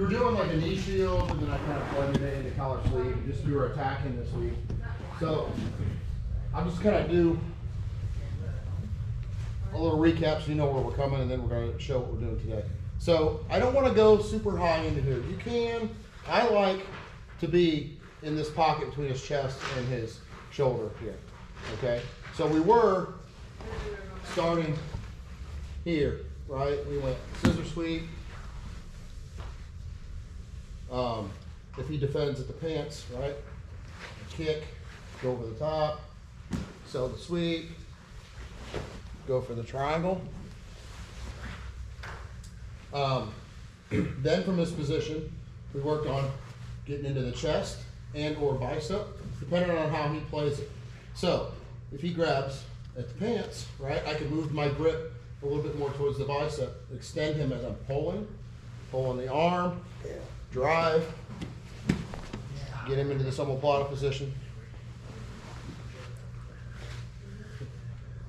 doing like a knee shield, and then I kind of blended it into collar sleeve, just we were attacking this week. So I'll just kind of do a little recap so you know where we're coming, and then we're going to show what we're doing today. So I don't want to go super high into here. You can. I like to be in this pocket between his chest and his shoulder here. Okay. So we were starting here, right? We went scissor sweep. If he defends at the pants, right? Kick, go over the top, sell the sweep, go for the triangle. Then from this position, we worked on getting into the chest and or bicep, depending on how he plays it. So if he grabs at the pants, right, I can move my grip a little bit more towards the bicep, extend him as I'm pulling the arm, drive, get him into this omoplata position.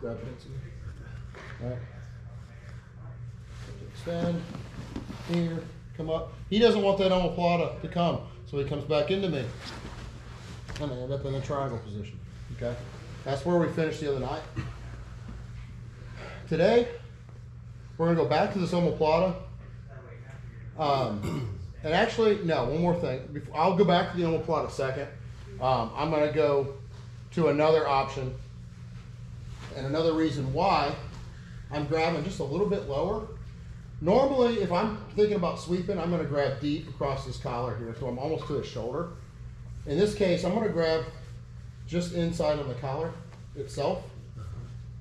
Grab it, right? Extend, here, come up. He doesn't want that omoplata to come, so he comes back into me. And I end up in the triangle position, okay? That's where we finished the other night. Today, we're gonna go back to this omoplata. And actually, no, one more thing. I'll go back to the omoplata second. I'm gonna go to another option. And another reason why I'm grabbing just a little bit lower. Normally, if I'm thinking about sweeping, I'm gonna grab deep across this collar here, so I'm almost to his shoulder. In this case, I'm gonna grab just inside on the collar itself.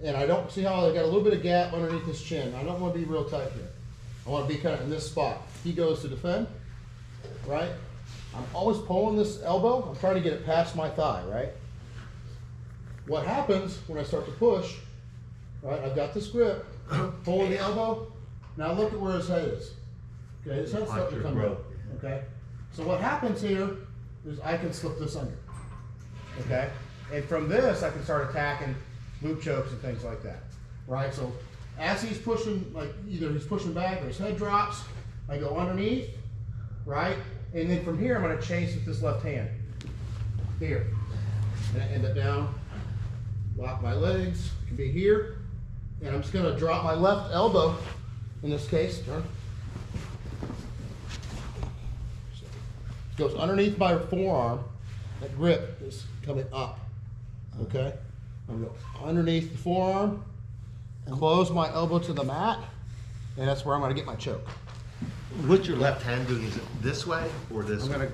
And I don't see how I got a little bit of gap underneath his chin. I don't wanna be real tight here. I wanna be kind of in this spot. He goes to defend, right? I'm always pulling this elbow. I'm trying to get it past my thigh, right? What happens when I start to push, right? I've got this grip, pulling the elbow. Now look at where his head is. Okay, his head's starting to come down. Okay? So what happens here is I can slip this under. Okay? And from this, I can start attacking loop chokes and things like that. Right? So as he's pushing, like either he's pushing back or his head drops, I go underneath, right? And then from here, I'm gonna chase with this left hand. Here. And I end up down, lock my legs, it can be here. And I'm just gonna drop my left elbow, in this case, turn. So it goes underneath my forearm. That grip is coming up, okay? I'm gonna go underneath the forearm, close my elbow to the mat, and that's where I'm gonna get my choke. What's your left hand doing? Is it this way or this way? I'm gonna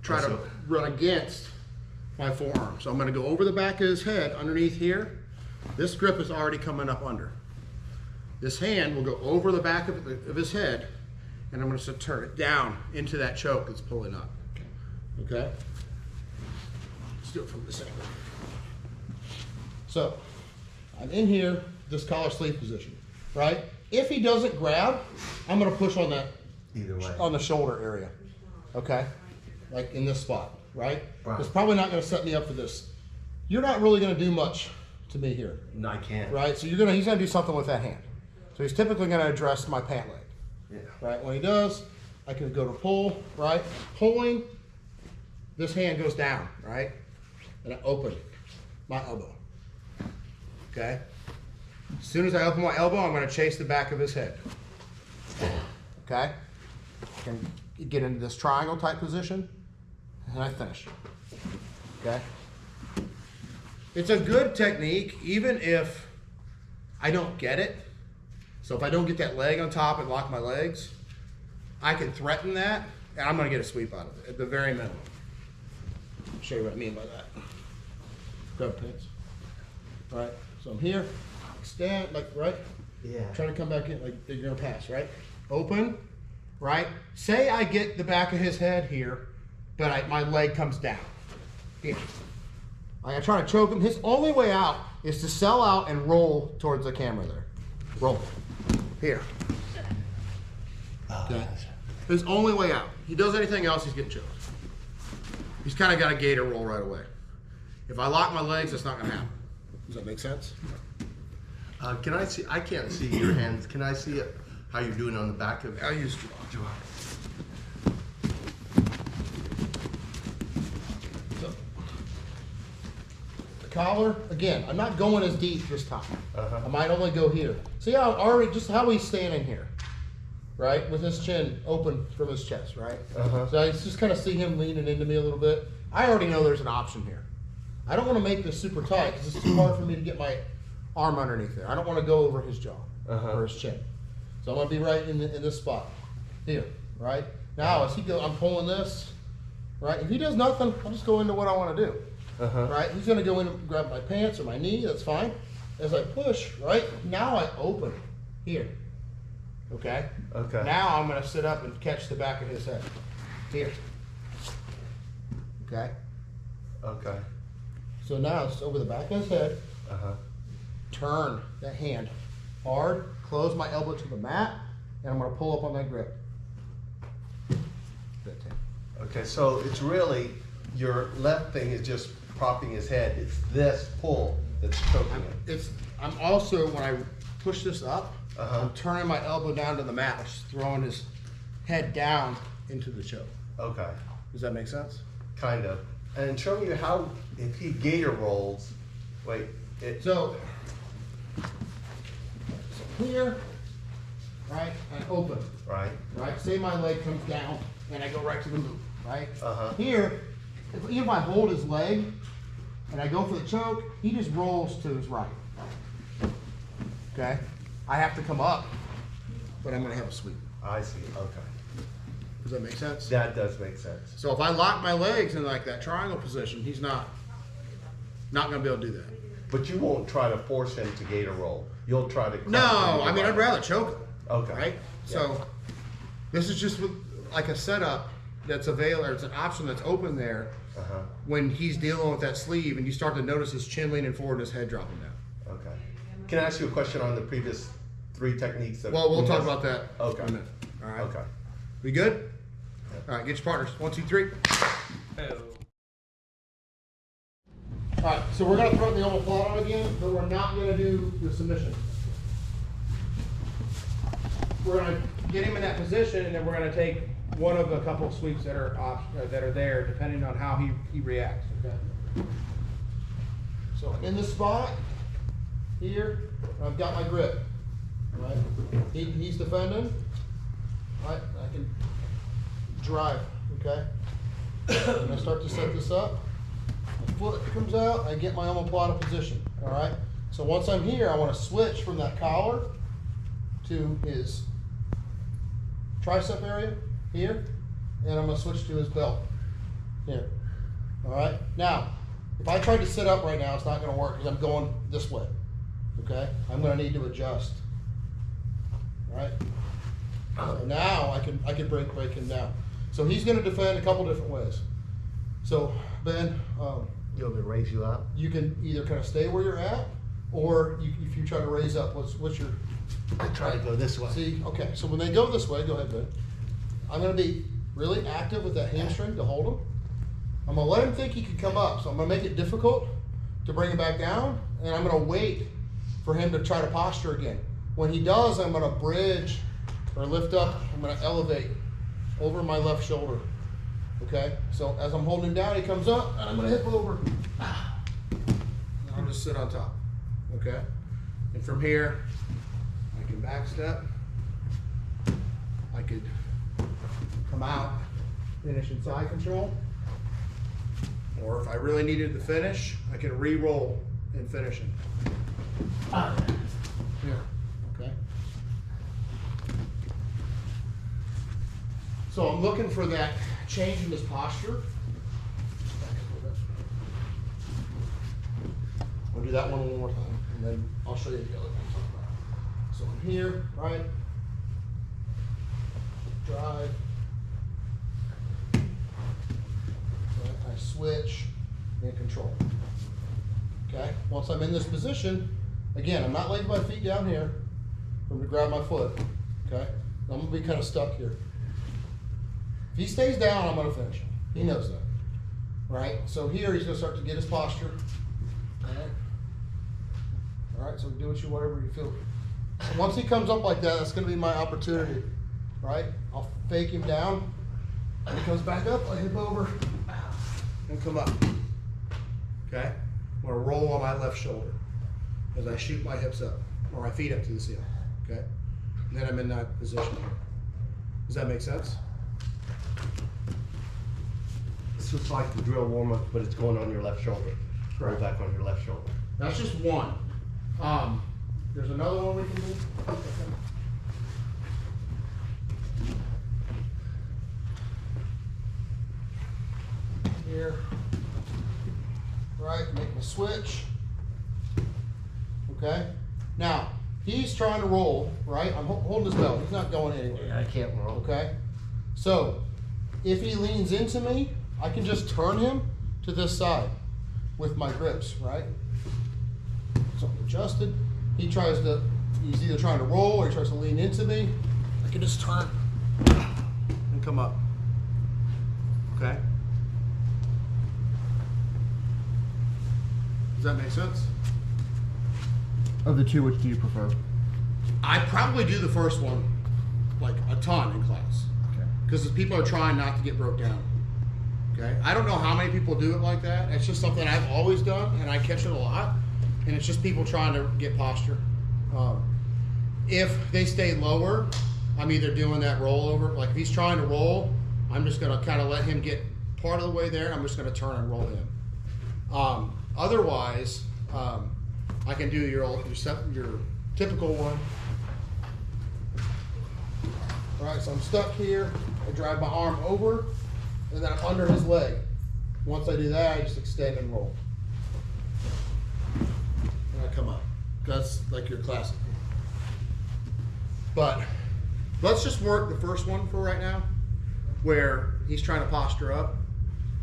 try to run against my forearm. So I'm gonna go over the back of his head, underneath here. This grip is already coming up under. This hand will go over the back of his head, and I'm gonna turn it down into that choke that's pulling up. Okay? Let's do it from this angle. So, I'm in here, this collar sleeve position, right? If he doesn't grab, I'm gonna push on that, either way, on the shoulder area, okay? Like in this spot, right? Wow. It's probably not gonna set me up for this. You're not really gonna do much to me here. No, I can't. Right, so he's gonna do something with that hand. So he's typically gonna address my pant leg. Yeah. Right, when he does, I can go to pull, right? Pulling, this hand goes down, right? And I open my elbow, okay? As soon as I open my elbow, I'm gonna chase the back of his head, okay? I can get into this triangle type position, and I finish, okay? It's a good technique, even if I don't get it. So if I don't get that leg on top and lock my legs, I can threaten that, and I'm gonna get a sweep out of it, at the very minimum. I'll show you what I mean by that. Grab pins. All right, so I'm here, extend, like, right? Yeah. Trying to come back in, like you're gonna pass, right? Open, right? Say I get the back of his head here, but my leg comes down. Here. I try to choke him. His only way out is to sell out and roll towards the camera there. Roll. Here. Okay. His only way out. He does anything else, he's getting choked. He's kind of got a gator roll right away. If I lock my legs, that's not going to happen. Does that make sense? Can I see? I can't see your hands. Can I see it, how you're doing on the back of? I'll use collar, again, I'm not going as deep this time. Uh-huh. I might only go here. See how already, just how he's standing here, right? With his chin open from his chest, right? Uh-huh. So I just kind of see him leaning into me a little bit. I already know there's an option here. I don't want to make this super tight because it's too hard for me to get my arm underneath there. I don't want to go over his jaw or his chin. So I'm going to be right in this spot here, right? Now as he goes, I'm pulling this, right? If he does nothing, I'll just go into what I want to do. Right? He's gonna go in and grab my pants or my knee, that's fine. As I push, right? Now I open here. Okay? Okay. Now I'm gonna sit up and catch the back of his head. Here. Okay? Okay. So now it's over the back of his head. Uh-huh. Turn that hand hard, close my elbow to the mat, and I'm gonna pull up on that grip. That's it. Okay, so it's really, your left thing is just propping his head. It's this pull that's choking him. I'm also, when I push this up, Uh-huh. I'm turning my elbow down to the mat, which is throwing his head down into the choke. Okay, Does that make sense? kind of. And show me how, if he gator rolls, wait, So here, right, and open, right? right? Say my leg comes down and I go right to the move, right? Uh-huh. Here, even if I hold his leg and I go for the choke, he just rolls to his right. Okay? I have to come up, but I'm gonna have a sweep. I see, okay. Does that make sense? That does make sense. So if I lock my legs in like that triangle position, he's not gonna be able to do that. But you won't try to force him to gator roll. You'll try to. No, I mean, I'd rather choke him. Okay. Right? So this is just like a setup that's available, or it's an option that's open there Uh-huh. when he's dealing with that sleeve and you start to notice his chin leaning forward and his head dropping down. Okay. Can I ask you a question on the previous 3 techniques? Well, we'll talk about that Okay. in a minute. All right. Okay. We good? All right, get your partners. 1, 2, 3. All right, so we're gonna throw the omoplata on again, but we're not gonna do the submission. We're gonna get him in that position, and then we're gonna take one of a couple of sweeps that are there, depending on how he reacts. Okay. So in this spot here, I've got my grip. Right, he's defending. Right, I can drive. Okay. When I start to set this up, my foot comes out, I get my omoplata position, all right? So once I'm here, I want to switch from that collar to his tricep area here, and I'm going to switch to his belt here, all right? Now, if I tried to sit up right now, it's not going to work because I'm going this way, okay? I'm going to need to adjust, all right? So now I can break him down. So he's going to defend a couple different ways. So Ben, You want me to raise you up? you can either kind of stay where you're at, or if you try to raise up, what's your? I try to go this way. See, okay. So when they go this way, go ahead, Ben. I'm going to be really active with that hamstring to hold him. I'm going to let him think he can come up. So I'm going to make it difficult to bring him back down, and I'm going to wait for him to try to posture again. When he does, I'm going to bridge or lift up. I'm going to elevate over my left shoulder. Okay, so as I'm holding him down, he comes up, and I'm going to hip over. And I'll just sit on top. Okay, and from here, I can back step. I could come out, finish in side control, or if I really needed to finish, I can re-roll and finish it. Here, okay. So I'm looking for that change in his posture. I'll do that one more time, and then I'll show you the other things. So I'm here, right? Drive. Right, I switch and control. Okay, once I'm in this position, again, I'm not laying my feet down here. I'm gonna grab my foot, okay? I'm gonna be kind of stuck here. If he stays down, I'm gonna finish him. He knows that, right? So here, he's gonna start to get his posture, all right? All right, so do whatever you feel. So once he comes up like that, that's gonna be my opportunity, right? I'll fake him down, and he comes back up, I hip over, and come up, okay? When I'm gonna roll on my left shoulder as I shoot my hips up, or my feet up to the ceiling, okay? And then I'm in that position here. Does that make sense? This looks like the drill warm-up, but it's going on your left shoulder. Roll Correct. back on your left shoulder. That's just one. There's another one we can do. Here. Right, make the switch. Okay. Now, he's trying to roll, right? I'm holding his belt. He's not going anywhere. Yeah, I can't roll. Okay. So, if he leans into me, I can just turn him to this side with my grips, right? So I'm adjusted. He's either trying to roll or he tries to lean into me. I can just turn and come up. Okay? Does that make sense? Of the two, which do you prefer? I probably do the first one like a ton in class. Okay. Because people are trying not to get broke down. Okay? I don't know how many people do it like that. It's just something I've always done, and I catch it a lot. And it's just people trying to get posture. If they stay lower, I'm either doing that rollover. Like if he's trying to roll, I'm just going to kind of let him get part of the way there, and I'm just going to turn and roll him. Otherwise, I can do your typical one. All right, so I'm stuck here. I drive my arm over, and then I'm under his leg. Once I do that, I just extend and roll. And I come up. That's like your classic. But let's just work the first one for right now, where he's trying to posture up.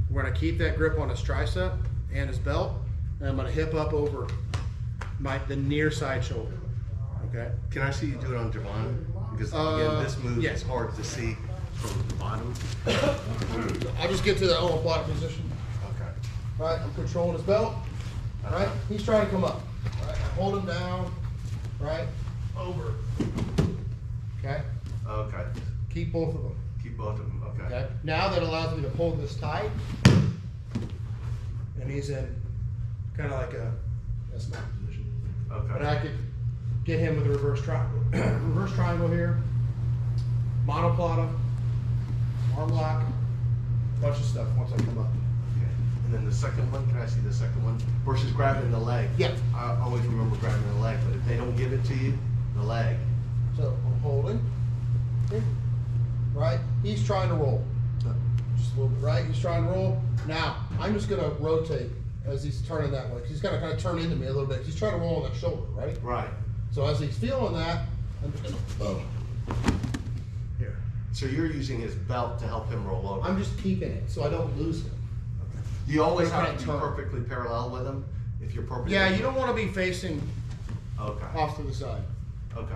We're gonna keep that grip on his tricep and his belt, and I'm gonna hip up over the near side shoulder. Okay? Can I see you do it on Javon? Because again, this move yeah. is hard to see from the bottom. I'll just get to the omoplata position. Okay. Right, I'm controlling his belt. Right, he's trying to come up. Right, I hold him down. Right, over. Okay, Okay. keep both of them. Keep both of them. Okay. Okay, now that allows me to hold this tight, and he's in kind of like a S-mount position. Okay. But I could get him with a reverse triangle. Reverse triangle here, monoplata, arm lock, bunch of stuff once I come up. Okay. And then the second one, can I see the second one? Versus grabbing the leg. Yeah. I always remember grabbing the leg, but if they don't give it to you, the leg. So I'm holding. Okay. Right? He's trying to roll. Just a little bit, right? He's trying to roll. Now, I'm just going to rotate as he's turning that way. He's going to kind of turn into me a little bit. He's trying to roll on that shoulder, right? Right. So as he's feeling that, I'm just going to boom. Here. So you're using his belt to help him roll over. I'm just keeping it so I don't lose him. Do you always I'm have to be trying to turn. perfectly parallel with him? If you're perfectly. Yeah, you don't want to be facing Okay. off to the side. Okay.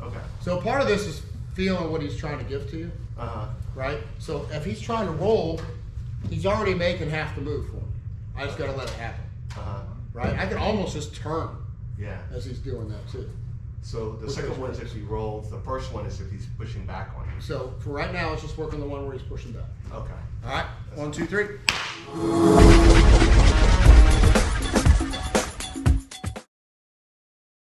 Okay. So part of this is feeling what he's trying to give to you, Uh-huh. right? So if he's trying to roll, he's already making half the move for me. I just got to let it happen, Uh-huh. right? I can almost just turn Yeah. as he's doing that too. So the Which second goes one is first. if he rolls. The first one is if he's pushing back on you. So for right now, it's just working the one where he's pushing back. Okay. All right, 1, 2, 3.